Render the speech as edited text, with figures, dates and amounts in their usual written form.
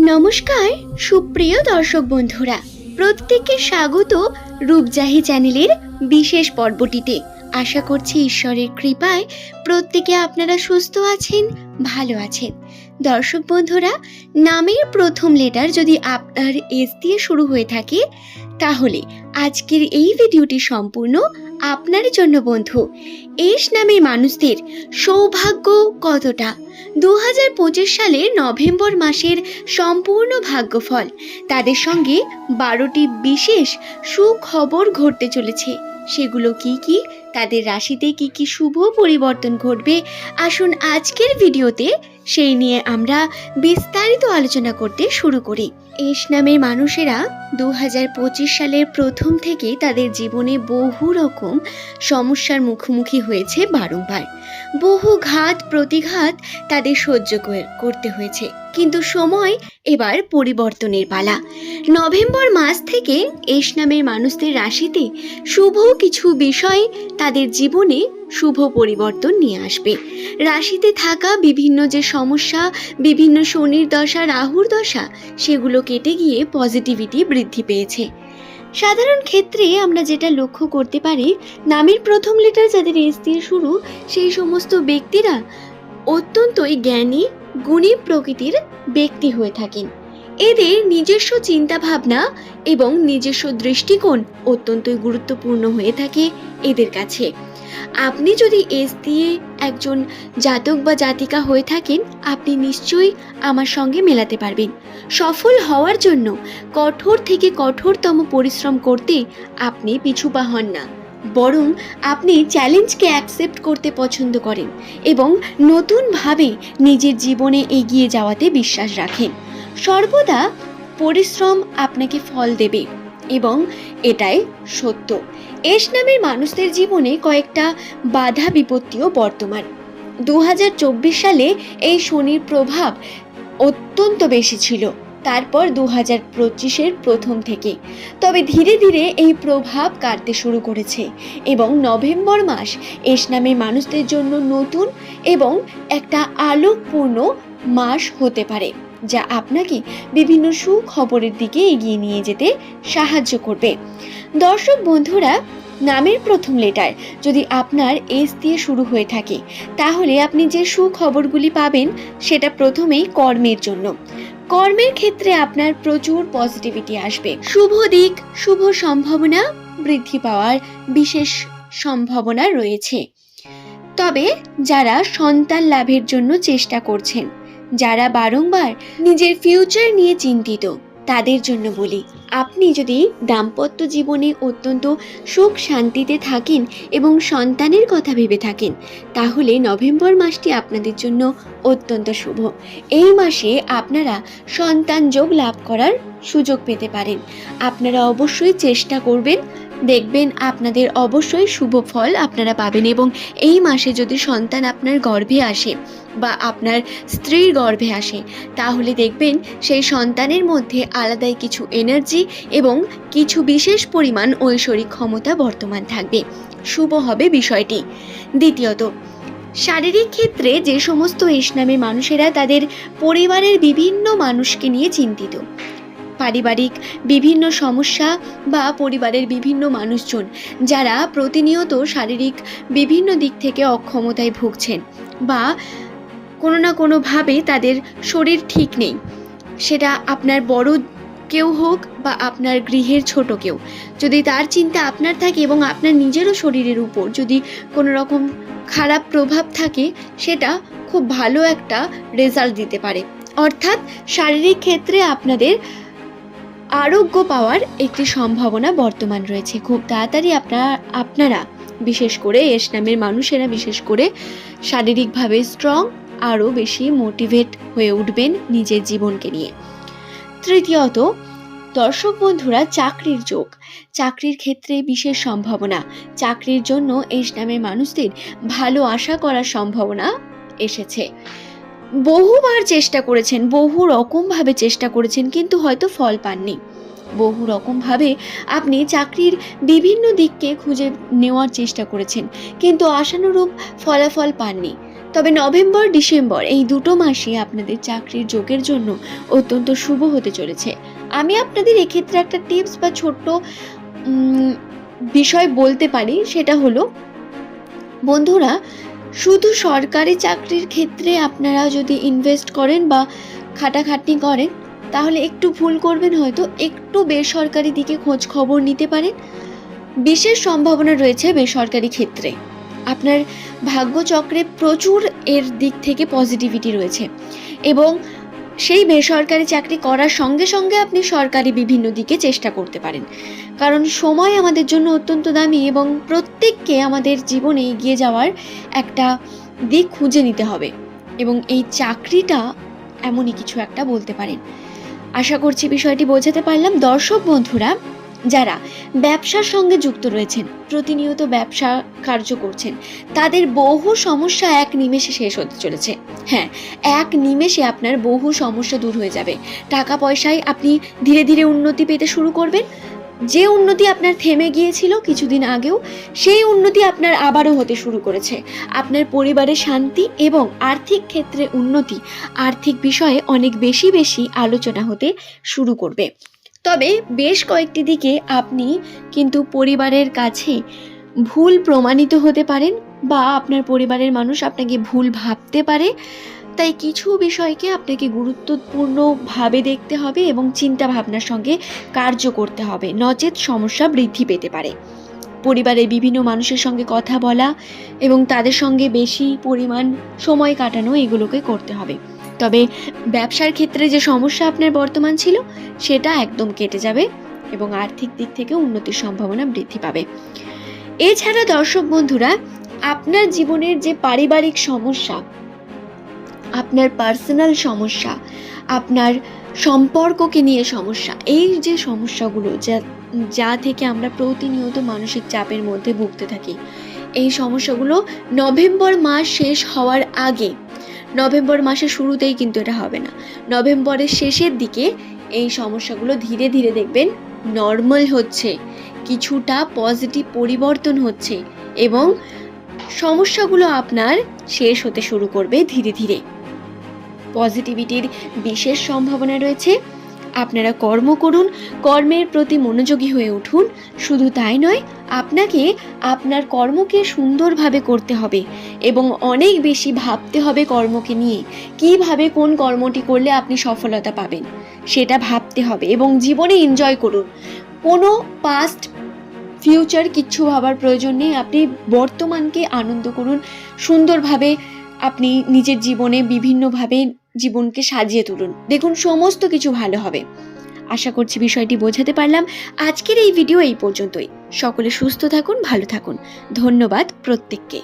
নমস্কার সুপ্রিয় দর্শক বন্ধুরা, প্রত্যেককে স্বাগত রূপজাহি চ্যানেলের বিশেষ পর্বটিতে। আশা করছি ঈশ্বরের কৃপায় প্রত্যেকে আপনারা সুস্থ আছেন, ভালো আছেন। দর্শক বন্ধুরা, নামের প্রথম লেটার যদি আপনার এস দিয়ে শুরু হয়ে থাকে তাহলে আজকের এই ভিডিওটি সম্পূর্ণ আপনার জন্য বন্ধু। এস নামের মানুষদের সৌভাগ্য কতটা? 2025 সালের নভেম্বর মাসের সম্পূর্ণ ভাগ্যফল, তাদের সঙ্গে 12টি বিশেষ সুখবর ঘটতে চলেছে। সেগুলো কি কি, তাদের রাশিতে কি কি শুভ পরিবর্তন ঘটবে, আসুন আজকের ভিডিওতে সেই নিয়ে আমরা বিস্তারিত আলোচনা করতে শুরু করি। এস নামের মানুষেরা 2025 সালের প্রথম থেকে তাদের জীবনে বহু রকম সমস্যার মুখোমুখি হয়েছে বারংবার। বহু ঘাত প্রতিঘাত তাদের সহ্য করতে হয়েছে, কিন্তু সময় এবার পরিবর্তনের পালা। নভেম্বর মাস থেকে এস নামের মানুষদের রাশিতে শুভ কিছু বিষয় তাদের জীবনে শুভ পরিবর্তন নিয়ে আসবে। রাশিতে থাকা বিভিন্ন যে সমস্যা, বিভিন্ন শনির দশা, রাহুর দশা, সেগুলো কেটে গিয়ে পজিটিভিটি বৃদ্ধি পেয়েছে। সাধারণ ক্ষেত্রে আমরা যেটা লক্ষ্য করতে পারি, নামের প্রথম লেটার যাদের এস দিয়ে শুরু, সেই সমস্ত ব্যক্তিরা অত্যন্তই জ্ঞানী, গুণী প্রকৃতির ব্যক্তি হয়ে থাকেন। এদের নিজস্ব চিন্তা ভাবনা এবং নিজস্ব দৃষ্টিকোণ অত্যন্তই গুরুত্বপূর্ণ হয়ে থাকে এদের কাছে। আপনি যদি এস দিয়ে একজন জাতক বা জাতিকা হয়ে থাকেন, আপনি নিশ্চয়ই আমার সঙ্গে মেলাতে পারবেন। সফল হওয়ার জন্য কঠোর থেকে কঠোরতম পরিশ্রম করতে আপনি পিছুপা হন না, বরং আপনি চ্যালেঞ্জকে অ্যাকসেপ্ট করতে পছন্দ করেন এবং নতুনভাবে নিজের জীবনে এগিয়ে যাওয়াতে বিশ্বাস রাখেন। সর্বদা পরিশ্রম আপনাকে ফল দেবে এবং এটাই সত্য। এস নামের মানুষদের জীবনে কয়েকটা বাধা বিপত্তিও বর্তমান। 2024 সালে এই শনির প্রভাব অত্যন্ত বেশি ছিল, তারপর 2025-এর প্রথম থেকে। তবে ধীরে ধীরে এই প্রভাব কাটতে শুরু করেছে এবং নভেম্বর মাস এস নামের মানুষদের জন্য নতুন এবং একটা আলোকপূর্ণ মাস হতে পারে, যা আপনাকে বিভিন্ন সুখবরের দিকে এগিয়ে নিয়ে যেতে সাহায্য করবে। দর্শক বন্ধুরা, নামের প্রথম লেটার যদি আপনার এস দিয়ে শুরু হয়ে থাকে তাহলে আপনি যে সুখবরগুলি পাবেন সেটা প্রথমেই কর্মের জন্য। কর্মের ক্ষেত্রে আপনার প্রচুর পজিটিভিটি আসবে, শুভ দিক, শুভ সম্ভাবনা বৃদ্ধি পাওয়ার বিশেষ সম্ভাবনা রয়েছে। তবে যারা সন্তান লাভের জন্য চেষ্টা করছেন, যারা বারংবার নিজের ফিউচার নিয়ে চিন্তিত, তাদের জন্য বলি, আপনি যদি দাম্পত্য জীবনে অত্যন্ত সুখ শান্তিতে থাকেন এবং সন্তানের কথা ভেবে থাকেন, তাহলে নভেম্বর মাসটি আপনাদের জন্য অত্যন্ত শুভ। এই মাসে আপনারা সন্তান যোগ লাভ করার সুযোগ পেতে পারেন। আপনারা অবশ্যই চেষ্টা করবেন, দেখবেন আপনাদের অবশ্যই শুভ ফল আপনারা পাবেন। এবং এই মাসে যদি সন্তান আপনার গর্ভে আসে বা আপনার স্ত্রীর গর্ভে আসে, তাহলে দেখবেন সেই সন্তানের মধ্যে আলাদাই কিছু এনার্জি এবং কিছু বিশেষ পরিমাণ ঐশ্বরিক ক্ষমতা বর্তমান থাকবে। শুভ হবে বিষয়টি। দ্বিতীয়ত, শারীরিক ক্ষেত্রে যে সমস্ত এস নামের মানুষেরা তাদের পরিবারের বিভিন্ন মানুষকে নিয়ে চিন্তিত, পারিবারিক বিভিন্ন সমস্যা বা পরিবারের বিভিন্ন মানুষজন যারা প্রতিনিয়ত শারীরিক বিভিন্ন দিক থেকে অক্ষমতায় ভুগছেন বা কোনো না কোনোভাবে তাদের শরীর ঠিক নেই, সেটা আপনার বড় কেউ হোক বা আপনার গৃহের ছোট কেউ, যদি তার চিন্তা আপনার থাকে এবং আপনার নিজেরও শরীরের উপর যদি কোনো রকম খারাপ প্রভাব থাকে, সেটা খুব ভালো একটা রেজাল্ট দিতে পারে। অর্থাৎ শারীরিক ক্ষেত্রে আপনাদের আরোগ্য পাওয়ার একটি সম্ভাবনা বর্তমান রয়েছে। খুব তাড়াতাড়ি আপনারা বিশেষ করে এস নামের মানুষেরা বিশেষ করে শারীরিকভাবে স্ট্রং, আরও বেশি মোটিভেট হয়ে উঠবেন নিজের জীবনকে নিয়ে। তৃতীয়ত, দর্শক বন্ধুরা, চাকরির যোগ, চাকরির ক্ষেত্রে বিশেষ সম্ভাবনা। চাকরির জন্য এস নামের মানুষদের ভালো আশা করার সম্ভাবনা এসেছে। বহুবার চেষ্টা করেছেন, বহু রকমভাবে চেষ্টা করেছেন, কিন্তু হয়তো ফল পাননি। বহু রকমভাবে আপনি চাকরির বিভিন্ন দিককে খুঁজে নেওয়ার চেষ্টা করেছেন, কিন্তু আশানুরূপ ফলাফল পাননি। তবে নভেম্বর ডিসেম্বর এই দুটো মাসই আপনাদের চাকরির যোগের জন্য অত্যন্ত শুভ হতে চলেছে। আমি আপনাদের এক্ষেত্রে একটা টিপস বা ছোট্ট বিষয় বলতে পারি, সেটা হলো বন্ধুরা, শুধু সরকারি চাকরির ক্ষেত্রে আপনারা যদি ইনভেস্ট করেন বা খাটাখাটনি করেন তাহলে একটু ভুল করবেন, হয়তো একটু বেসরকারি দিকে খোঁজ খবর নিতে পারেন। বিশেষ সম্ভাবনা রয়েছে বেসরকারি ক্ষেত্রে। আপনার ভাগ্যচক্রে প্রচুর এর দিক থেকে পজিটিভিটি রয়েছে এবং সেই বেসরকারি চাকরি করার সঙ্গে সঙ্গে আপনি সরকারি বিভিন্ন দিকে চেষ্টা করতে পারেন, কারণ সময় আমাদের জন্য অত্যন্ত দামি এবং প্রত্যেককে আমাদের জীবনে এগিয়ে যাওয়ার একটা দিক খুঁজে নিতে হবে এবং এই চাকরিটা এমনই কিছু একটা বলতে পারেন। আশা করছি বিষয়টি বোঝাতে পারলাম। দর্শক বন্ধুরা, যারা ব্যবসার সঙ্গে যুক্ত রয়েছেন, প্রতিনিয়ত ব্যবসা কার্য করছেন, তাদের বহু সমস্যা এক নিমেষে শেষ হতে চলেছে। হ্যাঁ, এক নিমেষে আপনার বহু সমস্যা দূর হয়ে যাবে। টাকা পয়সায় আপনি ধীরে ধীরে উন্নতি পেতে শুরু করবেন। যে উন্নতি আপনার থেমে গিয়েছিল কিছুদিন আগেও, সেই উন্নতি আপনার আবারও হতে শুরু করেছে। আপনার পরিবারের শান্তি এবং আর্থিক ক্ষেত্রে উন্নতি, আর্থিক বিষয়ে অনেক বেশি বেশি আলোচনা হতে শুরু করবে। তবে বেশ কয়েকটি দিকে আপনি কিন্তু পরিবারের কাছে ভুল প্রমাণিত হতে পারেন বা আপনার পরিবারের মানুষ আপনাকে ভুল ভাবতে পারে। তাই কিছু বিষয়কে আপনাকে গুরুত্বপূর্ণভাবে দেখতে হবে এবং চিন্তা ভাবনার সঙ্গে কার্য করতে হবে, নচেত সমস্যা বৃদ্ধি পেতে পারে। পরিবারের বিভিন্ন মানুষের সঙ্গে কথা বলা এবং তাদের সঙ্গে বেশি পরিমাণ সময় কাটানো, এগুলোকে করতে হবে। তবে ব্যবসার ক্ষেত্রে যে সমস্যা আপনার বর্তমান ছিল সেটা একদম কেটে যাবে এবং আর্থিক দিক থেকে উন্নতির সম্ভাবনা বৃদ্ধি পাবে। এছাড়া দর্শক বন্ধুরা, আপনার জীবনের যে পারিবারিক সমস্যা, আপনার পার্সোনাল সমস্যা, আপনার সম্পর্ককে নিয়ে সমস্যা, এই যে সমস্যাগুলো যা থেকে আমরা প্রতিনিয়ত মানসিক চাপের মধ্যে ভুগতে থাকি, এই সমস্যাগুলো নভেম্বর মাস শেষ হওয়ার আগে, নভেম্বর মাসের শুরুতেই কিন্তু এটা হবে না, নভেম্বরের শেষের দিকে এই সমস্যাগুলো ধীরে ধীরে দেখবেন নর্মাল হচ্ছে, কিছুটা পজিটিভ পরিবর্তন হচ্ছে এবং সমস্যাগুলো আপনার শেষ হতে শুরু করবে ধীরে ধীরে। পজিটিভিটির বিশেষ সম্ভাবনা রয়েছে। আপনারা কর্ম করুন, কর্মের প্রতি মনোযোগী হয়ে উঠুন। শুধু তাই নয়, আপনাকে আপনার কর্মকে সুন্দরভাবে করতে হবে এবং অনেক বেশি ভাবতে হবে কর্মকে নিয়ে। কিভাবে কোন কর্মটি করলে আপনি সফলতা পাবেন সেটা ভাবতে হবে এবং জীবনে এনজয় করুন। কোনো পাস্ট ফিউচার কিচ্ছু ভাবার প্রয়োজন নেই। আপনি বর্তমানকে আনন্দ করুন, সুন্দরভাবে আপনি নিজের জীবনে বিভিন্নভাবে জীবনকে সাজিয়ে তুলুন, দেখুন সমস্ত কিছু ভালো হবে। আশা করছি বিষয়টি বোঝাতে পারলাম। আজকের এই ভিডিও এই পর্যন্তই। সকলে সুস্থ থাকুন, ভালো থাকুন। ধন্যবাদ প্রত্যেককে।